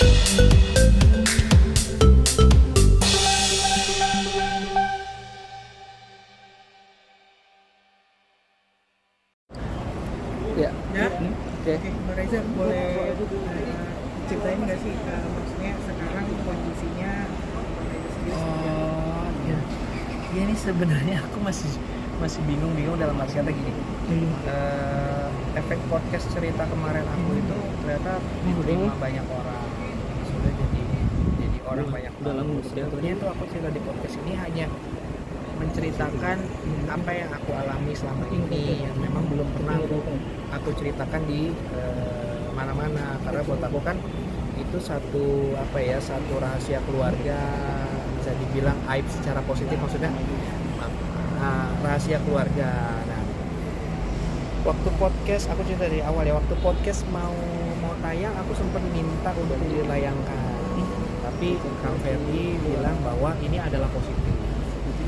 Ya. Oke. Mbak Reza boleh ceritain nggak sih maksudnya sekarang kondisinya Mbak Reza sendiri seperti apa? Oh, ya. Ya ini sebenarnya aku masih bingung dalam arti kata gini. Efek podcast cerita kemarin aku itu ternyata diterima banyak orang. Sudah jadi orang banyak banget. Sebetulnya itu aku cerita di podcast ini hanya menceritakan apa yang aku alami selama ini yang memang belum pernah aku ceritakan di mana-mana, karena buat aku kan itu satu rahasia keluarga, bisa dibilang aib secara positif, maksudnya rahasia keluarga. Nah, waktu podcast aku cerita dari awal ya, waktu podcast mau tayang aku sempat minta untuk ditayangkan, tapi Kang Ferdi bilang bahwa ini adalah positif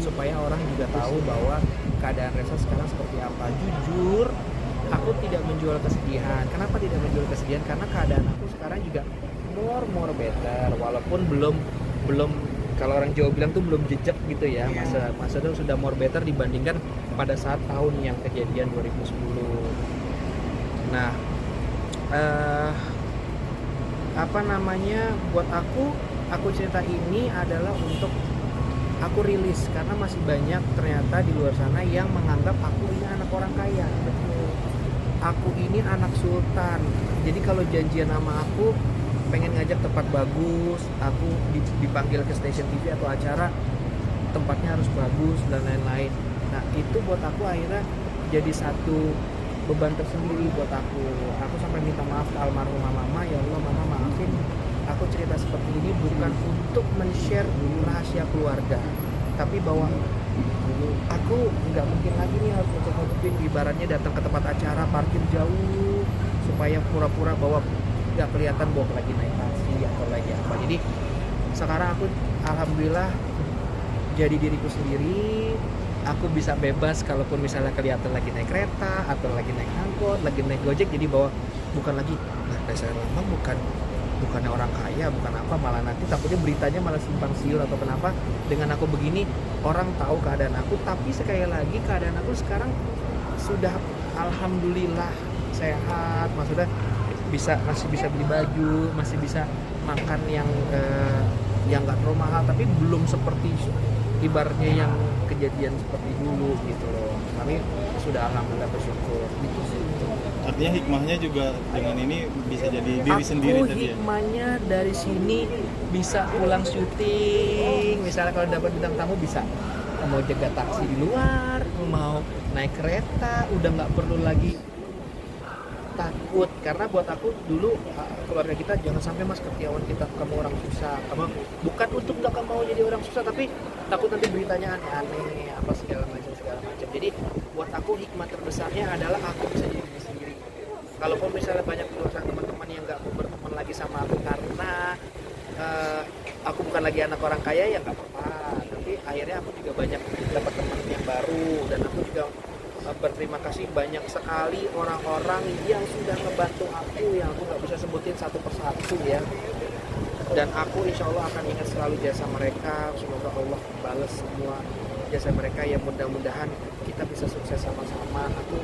supaya orang juga tahu bahwa keadaan Reza sekarang seperti apa. Jujur, aku tidak menjual kesedihan. Kenapa tidak menjual kesedihan? Karena keadaan aku sekarang juga more better, walaupun belum kalau orang Jawa bilang tuh belum jejak gitu ya. Masa itu sudah more better dibandingkan pada saat tahun yang kejadian 2010. Nah, buat aku cerita ini adalah untuk aku rilis, karena masih banyak ternyata di luar sana yang menganggap aku ini anak orang kaya. Aku ini anak sultan. Jadi kalau janjian sama aku pengen ngajak tempat bagus, aku dipanggil ke stasiun TV atau acara, tempatnya harus bagus dan lain-lain. Nah, itu buat aku akhirnya jadi satu beban tersendiri buat aku. Aku sampai minta maaf ke almarhumah mama, ya Allah mama maafin, aku cerita seperti ini bukan untuk men-share rahasia keluarga, tapi bahwa aku nggak mungkin lagi nih harus nutupin, ibaratnya datang ke tempat acara parkir jauh supaya pura-pura bahwa nggak kelihatan bahwa lagi naik taksi atau lagi apa. Jadi sekarang aku alhamdulillah jadi diriku sendiri. Aku bisa bebas kalaupun misalnya kelihatan lagi naik kereta atau lagi naik angkot, lagi naik gojek, jadi bahwa bukan lagi Reza Herlambang bukannya orang kaya, bukan apa, malah nanti takutnya beritanya malah simpang siur atau kenapa. Dengan aku begini orang tahu keadaan aku, tapi sekali lagi keadaan aku sekarang sudah alhamdulillah sehat, maksudnya masih bisa beli baju, masih bisa makan yang nggak terlalu mahal, tapi belum seperti ibaratnya yang kejadian seperti dulu gitu loh. Kami sudah alhamdulillah bersyukur gitu sih. Artinya hikmahnya juga dengan ini bisa jadi diri sendiri tadi ya? Hikmahnya dari sini bisa pulang syuting, misalnya kalau dapat bintang tamu bisa mau jaga taksi di luar, mau naik kereta, udah nggak perlu lagi takut. Karena buat aku dulu keluarga kita jangan sampai mas ketahuan kamu orang susah, kamu bukan untuk nggak mau jadi orang susah, tapi takut nanti beritanya aneh-aneh apa segala macam. Jadi buat aku hikmah terbesarnya adalah aku bisa jadi diri sendiri. Kalaupun misalnya banyak di luar sana teman-teman yang nggak mau berteman lagi sama aku karena aku bukan lagi anak orang kaya, ya nggak apa-apa, tapi akhirnya aku juga banyak dapat teman yang baru, dan aku juga berterima kasih banyak sekali orang-orang yang sudah ngebantu aku, yang aku nggak bisa sebutin satu persatu ya. Dan aku insya Allah akan ingat selalu jasa mereka. Semoga Allah balas semua jasa mereka, ya mudah-mudahan kita bisa sukses sama-sama. Aku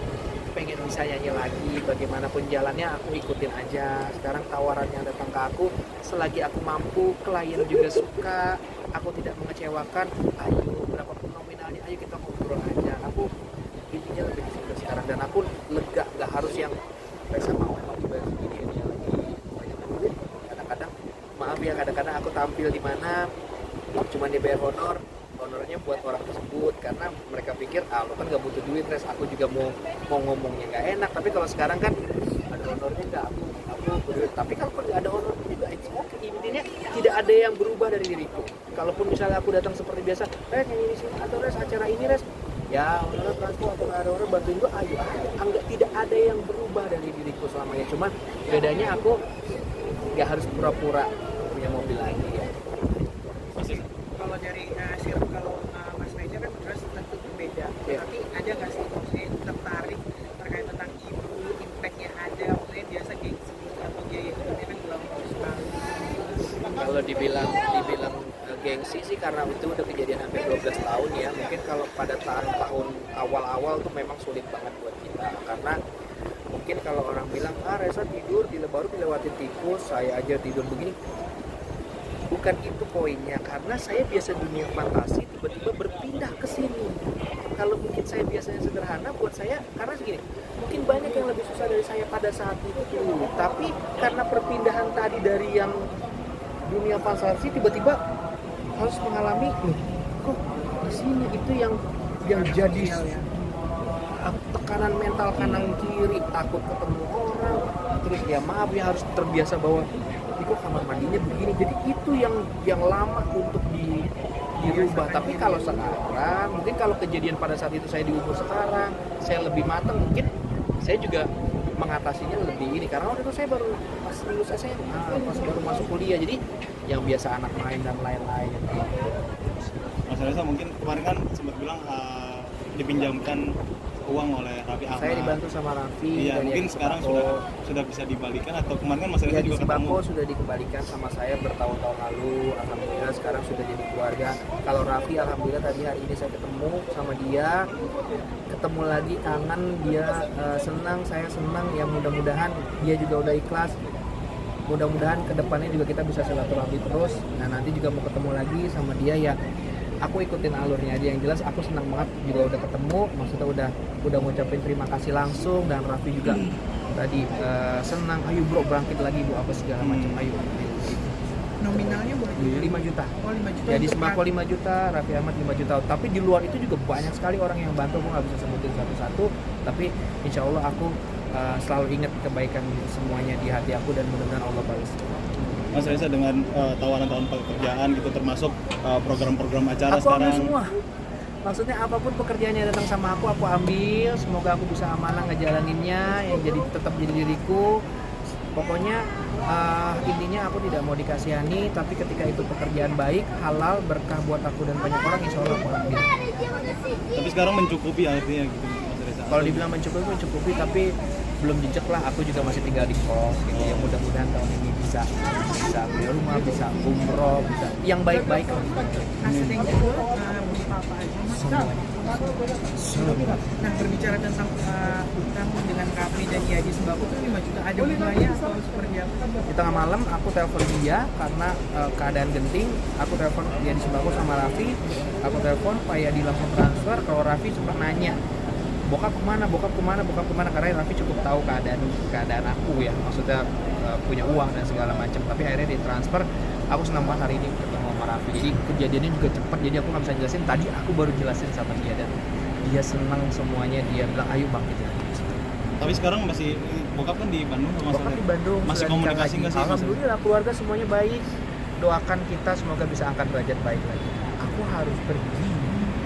pengen bisa nyanyi lagi, bagaimanapun jalannya aku ikutin aja. Sekarang tawaran yang datang ke aku, selagi aku mampu, klien juga suka, aku tidak mengecewakan, ayo berapapun nominalnya, ayo kita ngobrol aja. Aku intinya lebih di situ sekarang, dan aku lega, nggak harus yang Reza mau dibayar segini dia lagi banyak duit. Kadang-kadang maaf ya, kadang-kadang aku tampil di mana cuma dibayar honornya buat orang tersebut, karena mereka pikir lo kan nggak butuh duit Res, aku juga mau ngomongnya nggak enak. Tapi kalau sekarang kan ada honornya nggak, aku berduit. Tapi kalau nggak ada honornya juga it's okay. Intinya tidak ada yang berubah dari diriku. Kalaupun misalnya aku datang seperti biasa, Res nyanyi di sini atau Res acara ini Res, ya honorer transport atau ada orang bantuin gue, ayo aja. Tidak ada yang berubah dari diriku selamanya. Cuman bedanya aku nggak harus pura-pura punya mobil lagi ya. Kalau dari kalau Mas Reza kan terus tentu berbeda. Yeah. Tapi ada nggak sih maksudnya tertarik terkait tentang ibu, impactnya ada, maksudnya biasa gengsi atau gaya hidupnya kan belum sekali. Kalau dibilang gengsi sih karena itu udah kejadian hampir 12 tahun ya. Mungkin kalau pada tahun awal-awal tuh memang sulit banget buat kita, karena mungkin kalau orang bilang Reza tidur baru dilewatin tikus, saya aja tidur begini. Bukan itu poinnya, karena saya biasa dunia fantasi tiba-tiba berpindah ke sini. Kalau mungkin saya biasanya sederhana, buat saya karena segini, mungkin banyak yang lebih susah dari saya pada saat itu, tapi karena perpindahan tadi dari yang dunia fantasi tiba-tiba harus mengalami kok di sini, itu yang jadi tekanan mental kanan kiri, takut ketemu orang, terus ya maaf ya harus terbiasa bahwa kok kamar mandinya begini, jadi itu yang lama untuk dirubah. Tapi kalau sekarang, mungkin kalau kejadian pada saat itu saya di umur sekarang, saya lebih matang, mungkin saya juga mengatasinya lebih ini, karena waktu itu saya baru pas lulus SMA, pas baru masuk kuliah, jadi yang biasa anak main dan lain-lain. Mas Reza mungkin kemarin kan sempat bilang dipinjamkan uang oleh Raffi Ahmad. Saya dibantu sama Raffi. Iya, mungkin sekarang sudah bisa dibalikan, atau kemarin kan Mas Reza ya, juga di Sembako ketemu. sudah dikembalikan sama saya bertahun-tahun lalu. Alhamdulillah sekarang sudah jadi keluarga. Kalau Raffi, alhamdulillah tadi hari ini saya ketemu sama dia, ketemu lagi, kangen dia, senang, saya senang. Ya mudah-mudahan dia juga udah ikhlas. Mudah-mudahan kedepannya juga kita bisa silaturahmi terus. Nah nanti juga mau ketemu lagi sama dia ya. Aku ikutin alurnya aja, yang jelas aku senang banget juga udah ketemu, maksudnya udah ngucapin terima kasih langsung, dan Raffi juga tadi senang, ayo bro bangkit lagi bu apa segala macam, ayo gitu. Nominalnya boleh 5 juta. Oh, 5 juta. Jadi untuk Sembako 5 juta, Raffi Ahmad 5 juta. Tapi di luar itu juga banyak sekali orang yang bantu, aku nggak bisa sebutin satu-satu. Tapi insya Allah aku selalu ingat kebaikan semuanya di hati aku, dan mudah-mudahan Allah balas. Mas Reza dengan tawaran-tawaran pekerjaan gitu, termasuk program-program acara Aku ambil sekarang. semua. Maksudnya apapun pekerjaannya datang sama aku ambil. Semoga aku bisa amanah ngejalaninnya, yang jadi tetap jadi diriku. Pokoknya intinya aku tidak mau dikasihani, tapi ketika itu pekerjaan baik, halal, berkah buat aku dan banyak orang, insya Allah aku ambil. Tapi sekarang mencukupi artinya gitu, Mas Reza. Kalau dibilang mencukupi, tapi belum jejak lah. Aku juga masih tinggal di kos gitu ya. Mudah-mudahan tahun ini bisa punya rumah, bisa umroh, bisa yang baik-baik lah. aset yang kedua berupa apa aja mas? Semua. Nah berbicara tentang utang dengan Raffi dan Yadi Sembako itu 5 juta, ada bunganya atau seperti apa? Di tengah malam aku telepon dia karena keadaan genting. Aku telepon dia di Sembako sama Raffi. Aku telepon Pak Yadi langsung transfer. Kalau Raffi sempat nanya, bokap kemana, karena Raffi cukup tahu keadaan aku ya, maksudnya punya uang dan segala macam. Tapi akhirnya ditransfer. Aku senang banget hari ini ketemu sama Raffi, jadi kejadiannya juga cepat, jadi aku nggak bisa jelasin. Tadi aku baru jelasin sama dia, dan dia senang semuanya. Dia bilang ayo bangkit lagi. Tapi sekarang masih bokap kan di Bandung sama Bokap di Bandung, masih sudah nikah komunikasi lagi. nggak sih? Mas Reza? Alhamdulillah keluarga semuanya baik. Doakan kita semoga bisa angkat derajat baik lagi. Aku harus pergi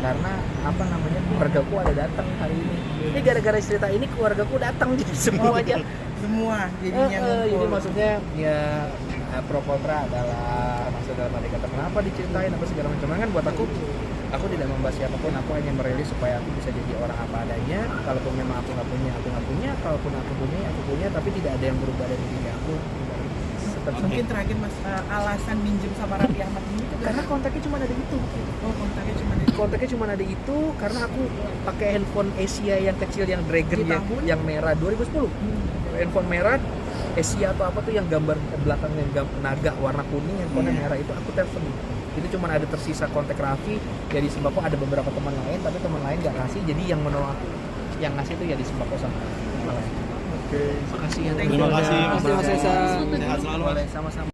karena keluargaku ada datang hari ini. Ini gara-gara cerita ini keluargaku datang jadi semua aja. Semua jadinya Jadi ngumpul. maksudnya ya pro kontra adalah maksudnya dalam arti kata kenapa diceritain apa segala macam. Kan buat aku tidak membahas siapapun, aku hanya merilis supaya aku bisa jadi orang apa adanya. Kalaupun memang aku nggak punya, kalaupun aku punya, tapi tidak ada yang berubah dari diri aku. Mungkin terakhir mas, alasan minjem sama Raffi Ahmad ini tuh Karena kontaknya cuma ada itu. oh kontaknya cuma ada itu karena aku pakai handphone Asia yang kecil, yang Dragon, Di tahun? yang merah 2010. Handphone merah Asia atau apa tuh yang gambar belakangnya naga warna kuning, handphone merah, itu aku telepon. Itu cuma ada tersisa kontak Raffi. Jadi Sembako ada beberapa teman lain, tapi teman lain nggak ngasih, jadi yang menolong aku yang ngasih itu ya di Sembako sama teman lain. Oke, makasih ya. Terima kasih, Mas Reza. Sehat selalu, Mas. Sama-sama.